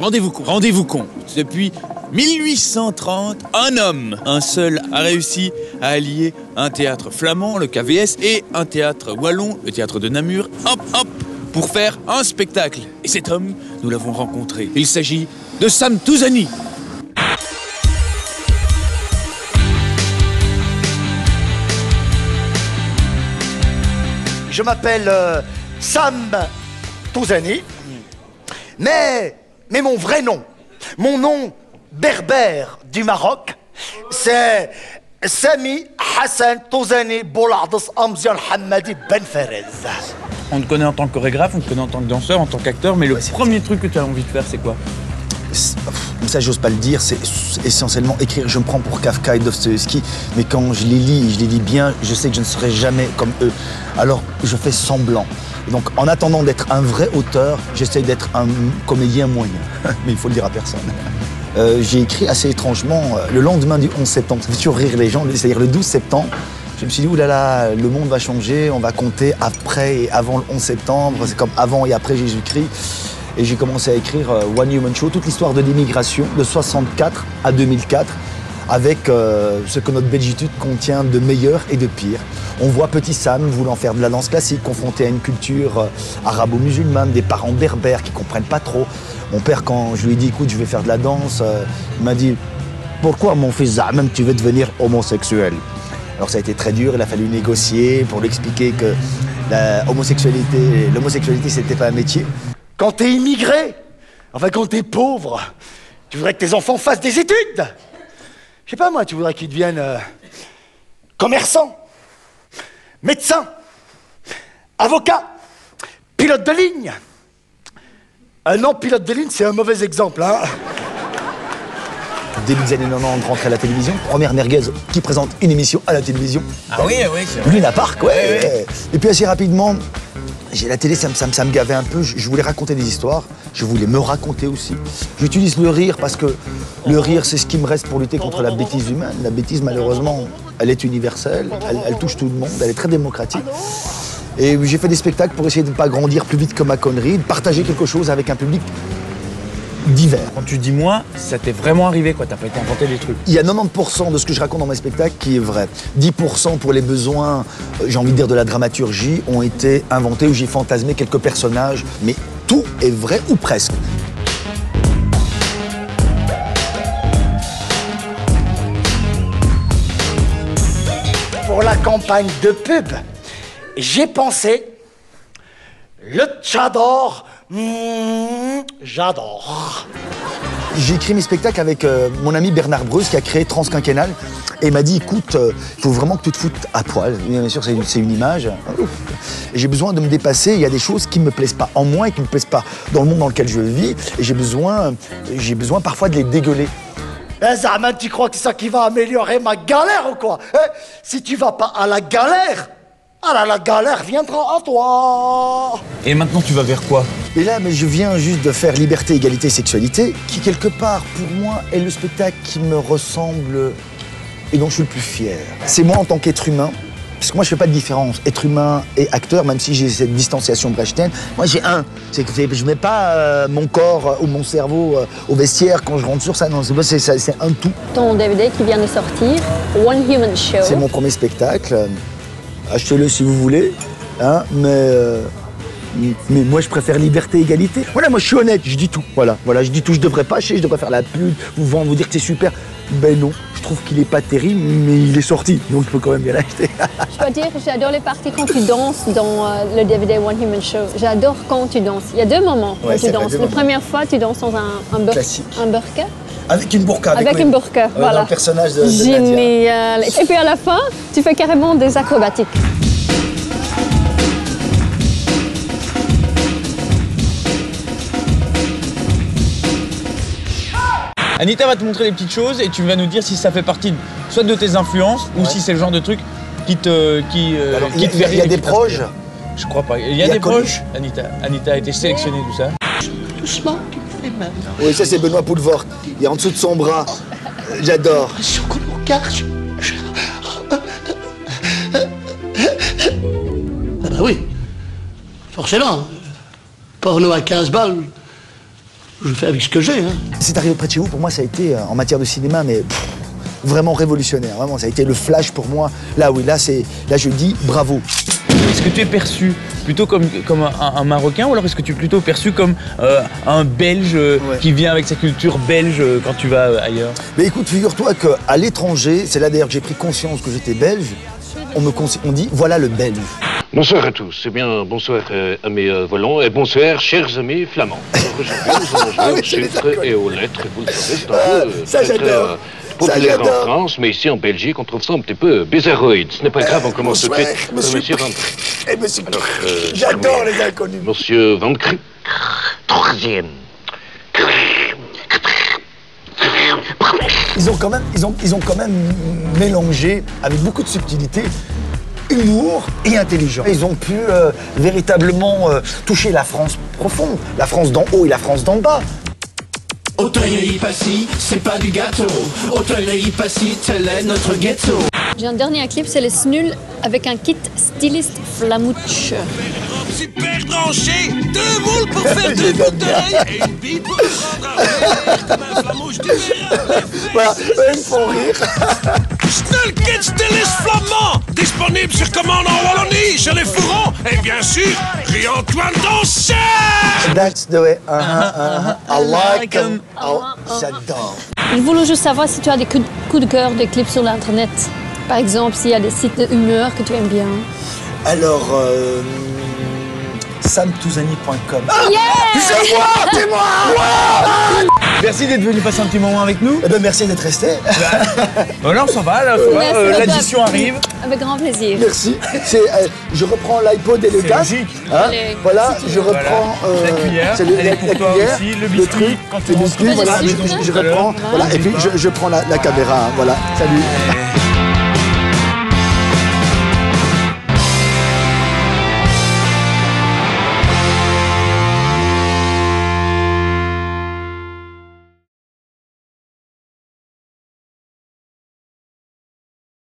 Rendez-vous compte, depuis 1830, un homme, un seul, a réussi à allier un théâtre flamand, le KVS, et un théâtre wallon, le théâtre de Namur, pour faire un spectacle. Et cet homme, nous l'avons rencontré. Il s'agit de Sam Touzani. Je m'appelle Sam Touzani, mais mon vrai nom, mon nom berbère du Maroc, c'est Sami Hassan Touzani Boulardas Amzian Hamadi Ben Ferez. On te connaît en tant que chorégraphe, on te connaît en tant que danseur, en tant qu'acteur, mais le premier truc que tu as envie de faire, c'est quoi? Ça, j'ose pas le dire, c'est essentiellement écrire. Je me prends pour Kafka et Dostoïevski, mais quand je les lis bien, je sais que je ne serai jamais comme eux. Alors, je fais semblant. Et donc, en attendant d'être un vrai auteur, j'essaye d'être un comédien moyen. Mais il faut le dire à personne. J'ai écrit assez étrangement le lendemain du 11 septembre. Ça fait toujours rire les gens, c'est-à-dire le 12 septembre. Je me suis dit, oulala, le monde va changer, on va compter après et avant le 11 septembre. C'est comme avant et après Jésus-Christ. Et j'ai commencé à écrire One Human Show, toute l'histoire de l'immigration de 64 à 2004, avec ce que notre belgitude contient de meilleur et de pire. On voit petit Sam voulant faire de la danse classique, confronté à une culture arabo-musulmane, des parents berbères qui comprennent pas trop. Mon père, quand je lui ai dit, écoute, je vais faire de la danse, il m'a dit, pourquoi mon fils Zaman, tu veux devenir homosexuel? Alors ça a été très dur, il a fallu négocier pour lui expliquer que l'homosexualité, c'était pas un métier. Quand t'es immigré, enfin quand t'es pauvre, tu voudrais que tes enfants fassent des études. Je sais pas moi, tu voudrais qu'ils deviennent commerçants, médecins, avocats, pilotes de ligne. Non, pilote de ligne, c'est un mauvais exemple, hein. Début des années 90, rentré à la télévision, première merguez qui présente une émission à la télévision. Ah oui, c'est vrai. Luna Park, ouais. Et puis assez rapidement, la télé, ça me gavait un peu. Je voulais raconter des histoires, je voulais me raconter aussi. J'utilise le rire parce que le rire, c'est ce qui me reste pour lutter contre la bêtise humaine. La bêtise, malheureusement, elle est universelle, elle touche tout le monde, elle est très démocratique. Et j'ai fait des spectacles pour essayer de ne pas grandir plus vite que ma connerie, de partager quelque chose avec un public divers. Quand tu dis moi, ça t'est vraiment arrivé, quoi. T'as pas été inventé des trucs. Il y a 90% de ce que je raconte dans mes spectacles qui est vrai. 10% pour les besoins, j'ai envie de dire, de la dramaturgie, ont été inventés, où j'ai fantasmé quelques personnages. Mais tout est vrai, ou presque. Pour la campagne de pub, j'ai pensé le tchador. J'adore. J'ai écrit mes spectacles avec mon ami Bernard Breuse qui a créé Transquinquennal et il m'a dit écoute, il faut vraiment que tu te foutes à poil. Bien sûr, c'est une image. Et j'ai besoin de me dépasser. Il y a des choses qui ne me plaisent pas en moi et qui ne me plaisent pas dans le monde dans lequel je vis. Et j'ai besoin parfois de les dégueuler. Eh Zaman, tu crois que c'est ça qui va améliorer ma galère ou quoi? Si tu vas pas à la galère, alors la galère viendra à toi. Et maintenant, tu vas vers quoi? Et là, mais je viens juste de faire Liberté, Égalité, Sexualité, qui quelque part, pour moi, est le spectacle qui me ressemble et dont je suis le plus fier. C'est moi en tant qu'être humain, parce que moi je fais pas de différence, être humain et acteur, même si j'ai cette distanciation brechtienne. Moi j'ai un, c'est que je mets pas mon corps ou mon cerveau au vestiaire quand je rentre sur ça, non, c'est un tout. Ton DVD qui vient de sortir, One Human Show. C'est mon premier spectacle. Achetez-le si vous voulez, hein, mais moi je préfère liberté, égalité. Voilà, moi je suis honnête, je dis tout. Voilà, je dis tout, je devrais pas acheter, je devrais faire la pub, vous vendre, vous dire que c'est super. Ben non, je trouve qu'il est pas terrible, mais il est sorti, donc je peux quand même bien l'acheter. Je dois dire que j'adore les parties quand tu danses dans le DVD One Human Show. J'adore quand tu danses. Il y a deux moments quand tu danses. La première fois, tu danses dans un burqa. Avec une burqa. Avec une burqa, voilà. Le personnage de génial. Et puis à la fin, tu fais carrément des acrobatiques. Anita va te montrer les petites choses et tu vas nous dire si ça fait partie soit de tes influences ou si c'est le genre de truc qui te fait rire. Il y a des proches. Je crois pas. Il y a des proches. Anita a été sélectionnée, tout ça. Doucement, tu me fais mal. Oui, ça c'est Benoît Poulvord. Il est en dessous de son bras. J'adore. Sur mon cache. Ah bah oui, forcément. Porno à 15 balles, Je fais avec ce que j'ai. Hein. C'est arrivé près de chez vous, pour moi, ça a été, en matière de cinéma, mais vraiment révolutionnaire. Vraiment, ça a été le flash pour moi. Là, oui, là, je dis bravo. Est-ce que tu es perçu plutôt comme un Marocain ou alors est-ce que tu es plutôt perçu comme un Belge qui vient avec sa culture belge quand tu vas ailleurs? Mais écoute, figure-toi qu'à l'étranger, c'est là d'ailleurs que j'ai pris conscience que j'étais belge, on dit voilà le Belge. Bonsoir à tous. Eh bien, bonsoir amis volants et bonsoir chers amis flamands. Aujourd'hui, nous allons jouer au chiffre et aux lettres. Vous le savez, c'est un peu ça j'adore. Populaire en France, mais ici en Belgique, on trouve ça un petit peu bizarroïde. Ce n'est pas grave, on commence tout de suite. Monsieur Van Kriek. Monsieur, j'adore les inconnus. Monsieur Van Kriek. Troisième. Ils ont quand même mélangé avec beaucoup de subtilité humour et intelligence. Ils ont pu véritablement toucher la France profonde, la France d'en haut et la France d'en bas. Auteuil-Passy, c'est pas du gâteau. Auteuil-Passy, tel est notre ghetto. J'ai un dernier clip, c'est les Snuls avec un kit styliste flamouche. Super tranché, 2 moules pour faire 2 bouteilles et une bille pour prendre un flamouche du verre. Voilà, ils me font rire. Snul Kit Styliste Flamand, disponible sur commande en Wallonie, chez les fourrons et bien sûr, Rie-Antoine Danseur. That's the way. I like them. Oh, j'adore. Je voulais juste savoir si tu as des coups de cœur, des clips sur l'internet. Par exemple, s'il y a des sites de humeur que tu aimes bien. Alors, samtouzani.com. Yeah! C'est moi! Merci d'être venu passer un petit moment avec nous. Eh ben, merci d'être resté. Voilà, on s'en va, là, l'addition arrive. Avec grand plaisir. Merci. Je reprends l'iPod et le casque. Hein, voilà, je reprends la cuillère. C'est elle est pour toi aussi, le biscuit. Le biscuit, voilà, je reprends. Voilà, et puis je prends la caméra. Voilà, salut.